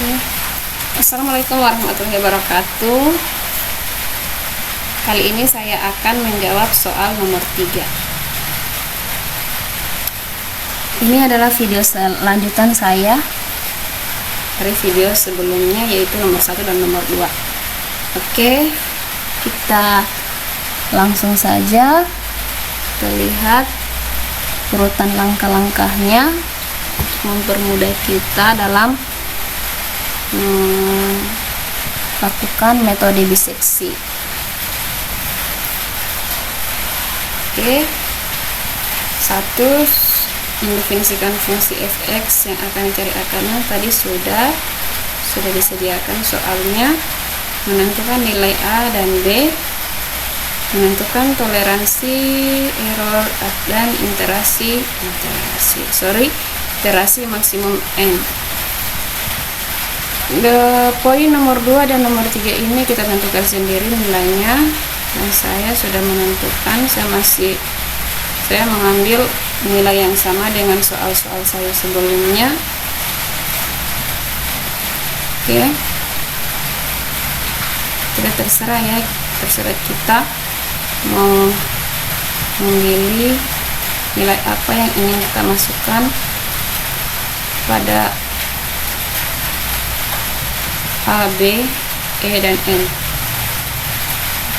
Oke. Assalamualaikum warahmatullahi wabarakatuh. Kali ini saya akan menjawab soal nomor 3. Ini adalah video lanjutan saya dari video sebelumnya, yaitu nomor 1 dan nomor 2. Oke, kita langsung saja terlihat urutan langkah-langkahnya mempermudah kita dalam lakukan metode biseksi. Oke, 1. Mendefinisikan fungsi fx yang akan dicari akarnya. Tadi sudah disediakan soalnya. Menentukan nilai a dan b, menentukan toleransi error dan iterasi maksimum n. Poin nomor 2 dan nomor 3 ini kita tentukan sendiri nilainya, dan saya sudah menentukan. Saya mengambil nilai yang sama dengan soal-soal saya sebelumnya. Oke, tidak terserah kita mau memilih nilai apa yang ingin kita masukkan pada A, B, E, dan N.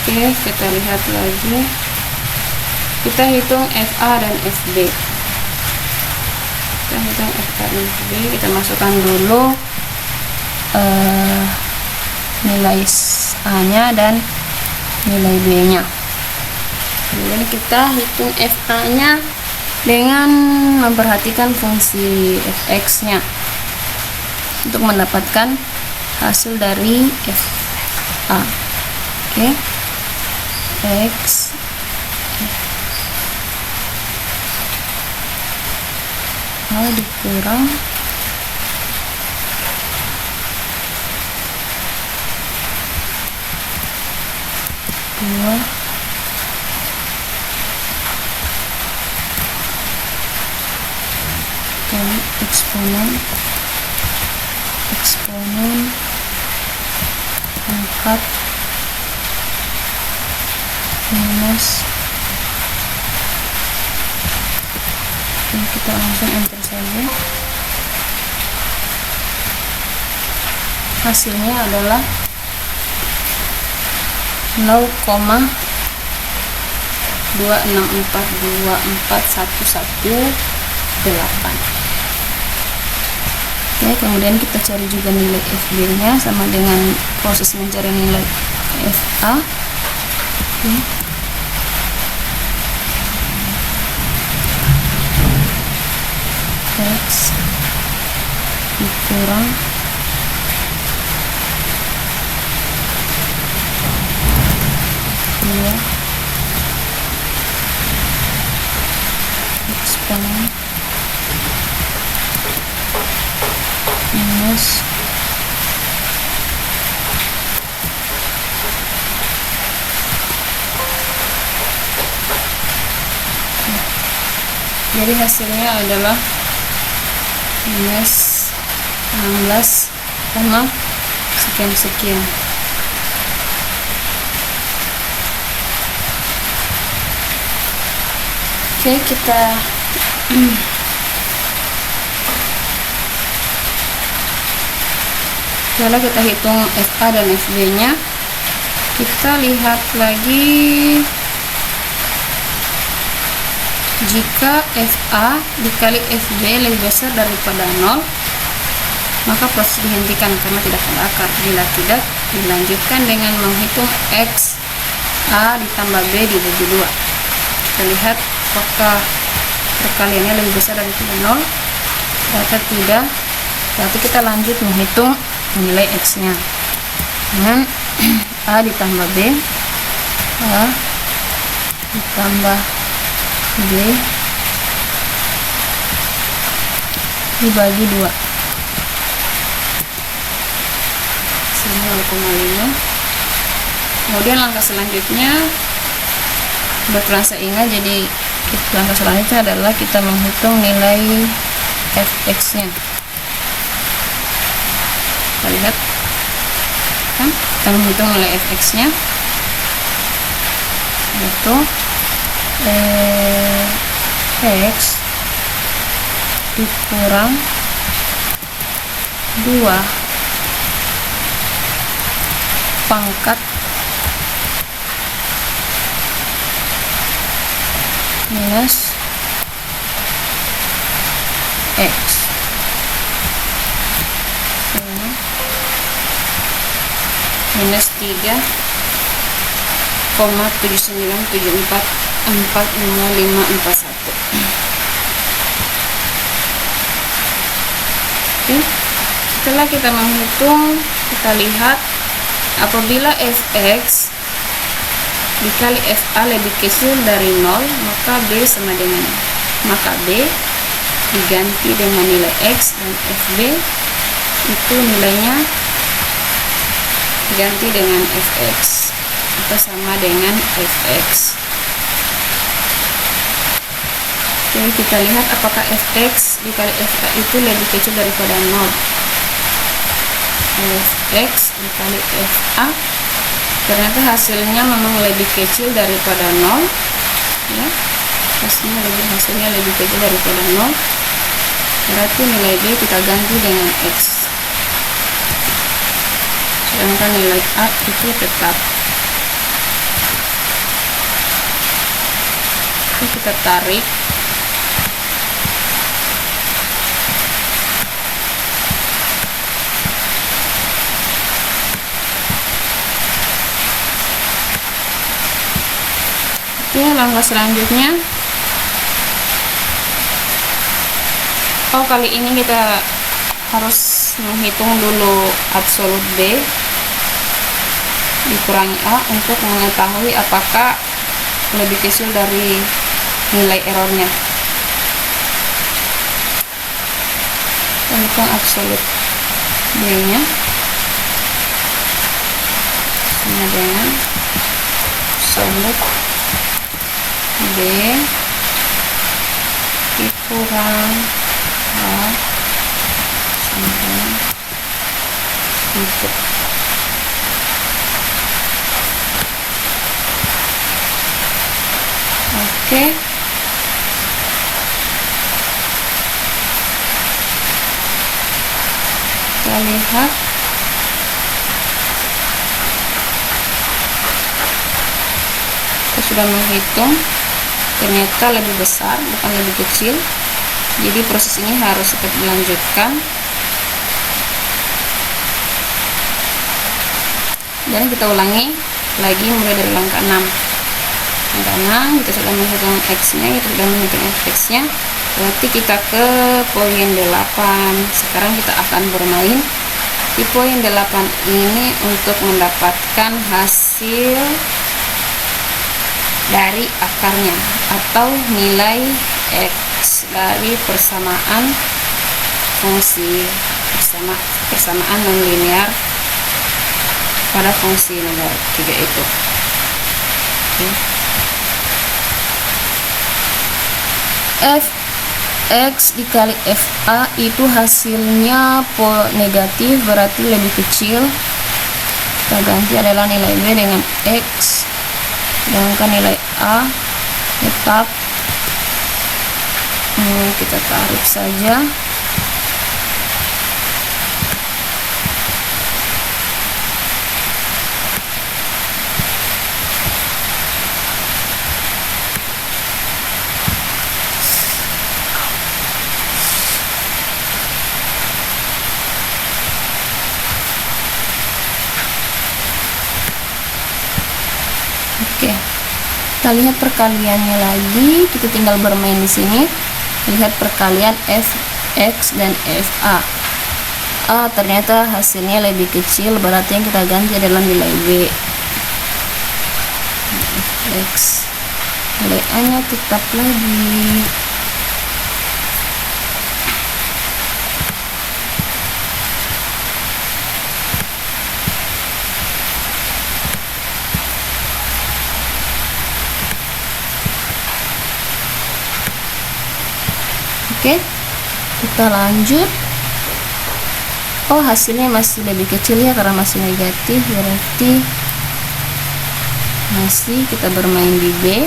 Oke, kita lihat lagi. Kita hitung FA dan FB. Kita masukkan dulu nilai A-nya dan nilai B-nya. Kemudian kita hitung FA-nya dengan memperhatikan fungsi fx-nya untuk mendapatkan hasil dari FA. Oke, X A dikurang dua kali eksponen 4 minus. Kita langsung enter saja. Hasilnya adalah 0,26424118. Oke, kemudian kita cari juga nilai FB nya sama dengan proses mencari nilai FA. X dikurang dua eksponen minus jadi hasilnya adalah minus 16, sekian. Oke, kalau kita hitung FA dan FB nya, kita lihat lagi. Jika FA dikali FB lebih besar daripada 0, maka proses dihentikan karena tidak ada akar. Bila tidak, dilanjutkan dengan menghitung X A ditambah B dibagi 2. Kita lihat apakah perkaliannya lebih besar daripada 0. Ternyata tidak. Berarti kita lanjut menghitung nilai X nya dengan A ditambah B, A ditambah B dibagi 2, 0,5. Kemudian langkah selanjutnya kebetulan saya ingat, jadi langkah selanjutnya adalah kita menghitung nilai fx nya. lihat kan, kita menghitung nilai fx nya, yaitu x dikurang 2 pangkat minus x minus 3,79744551. Oke, setelah kita menghitung, kita lihat apabila fx dikali fa lebih kecil dari 0, maka b sama dengan, maka b diganti dengan nilai x dan fb itu nilainya diganti dengan fx atau sama dengan fx. Jadi kita lihat apakah fx dikali fa itu lebih kecil daripada 0. Fx dikali fa ternyata hasilnya memang lebih kecil daripada 0 ya, hasilnya lebih kecil daripada 0, berarti nilai b kita ganti dengan x, sedangkan nilai a itu tetap. Oke, kita tarik. Oke, langkah selanjutnya, kali ini kita harus menghitung dulu absolut b dikurangi a untuk mengetahui apakah lebih kecil dari nilai errornya. Kita hitung absolut b nya sama dengan absolut b dikurang a sama dengan 1. Oke, kita lihat kita sudah menghitung, ternyata lebih besar bukan lebih kecil, jadi proses ini harus tetap dilanjutkan. Dan kita ulangi lagi mulai dari langkah 6. Langkah 6 kita sudah menghitung x nya, kita sudah menghitung fx nya, berarti kita ke poin 8. Sekarang kita akan bermain di poin 8 ini untuk mendapatkan hasil dari akarnya atau nilai x dari persamaan fungsi persamaan nonlinear pada fungsi nomor 3 itu. Fx dikali fa itu hasilnya negatif, berarti lebih kecil. Kita ganti adalah nilai b dengan x, sedangkan nilai a tetap kita tarik saja. Oke, kita lihat perkaliannya lagi. Kita tinggal bermain di sini. Lihat perkalian fx dan fa. Ternyata hasilnya lebih kecil, berarti yang kita ganti adalah nilai b. Fx nilai a nya tetap lagi. Oke, kita lanjut. oh hasilnya masih lebih kecil ya karena masih negatif, berarti masih kita bermain di B.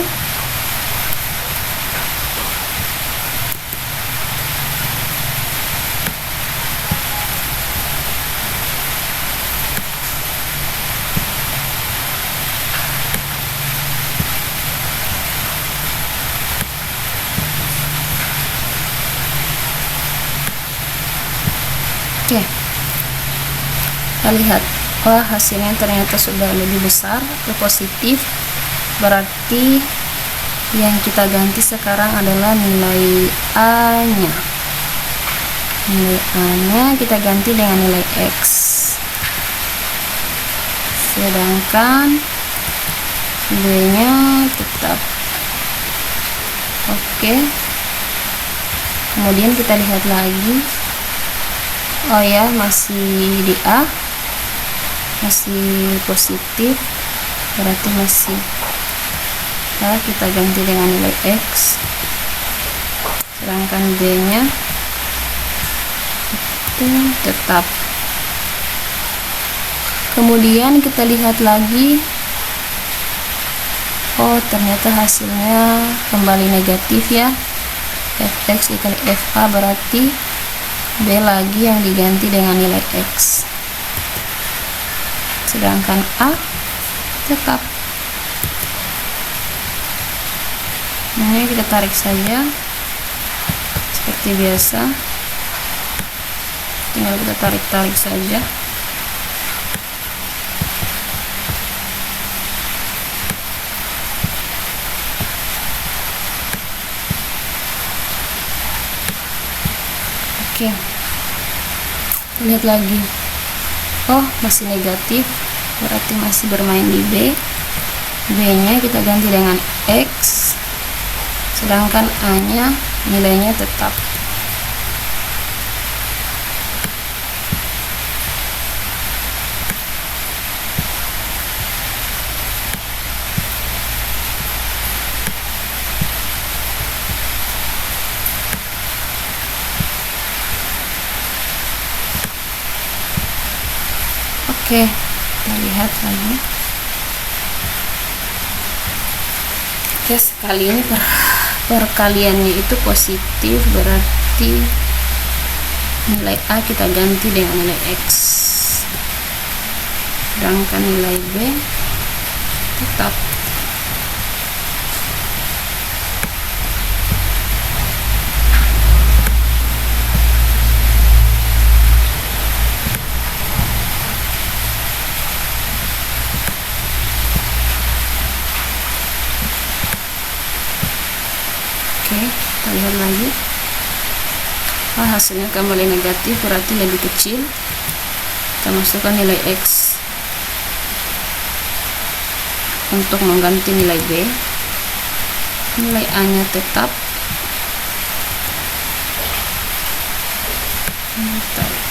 Oke, kita lihat, wah hasilnya ternyata sudah lebih besar, ke positif. Berarti yang kita ganti sekarang adalah nilai A nya. Nilai A nya kita ganti dengan nilai X, sedangkan B nya tetap. Oke, kemudian kita lihat lagi, oh ya, masih di A, masih positif, berarti masih A, kita ganti dengan nilai X, sedangkan B nya itu tetap. Kemudian kita lihat lagi, oh ternyata hasilnya kembali negatif ya, fx dikali fa, berarti B lagi yang diganti dengan nilai X, sedangkan A tetap. Nah, ini kita tarik saja seperti biasa, tinggal kita tarik-tarik saja. Oke, lihat lagi, oh masih negatif, berarti masih bermain di B. B nya kita ganti dengan X, sedangkan A nya nilainya tetap. Oke, kita lihat lagi. Oke, sekali ini perkaliannya itu positif, berarti nilai A kita ganti dengan nilai X, sedangkan nilai B tetap. Oke, kita lihat lagi, hasilnya kembali negatif, berarti lebih kecil. Kita masukkan nilai X untuk mengganti nilai B. Nilai A nya tetap. Tarik.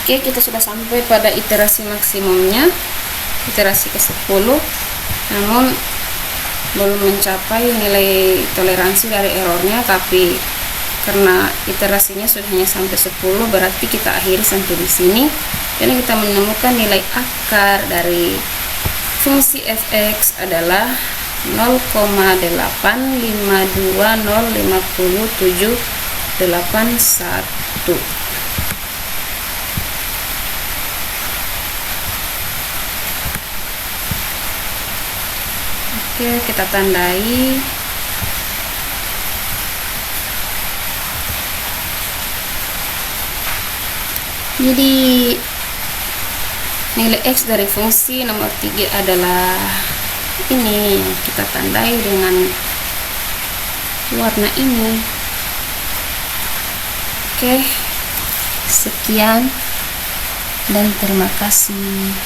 Oke, kita sudah sampai pada iterasi maksimumnya, iterasi ke-10, namun belum mencapai nilai toleransi dari errornya, tapi karena iterasinya sudah hanya sampai 10, berarti kita akhiri sampai di sini. Dan kita menemukan nilai akar dari fungsi fx adalah 0,85205781. Oke, kita tandai. Jadi nilai X dari fungsi nomor 3 adalah ini, yang kita tandai dengan warna ini. Oke, sekian dan terima kasih.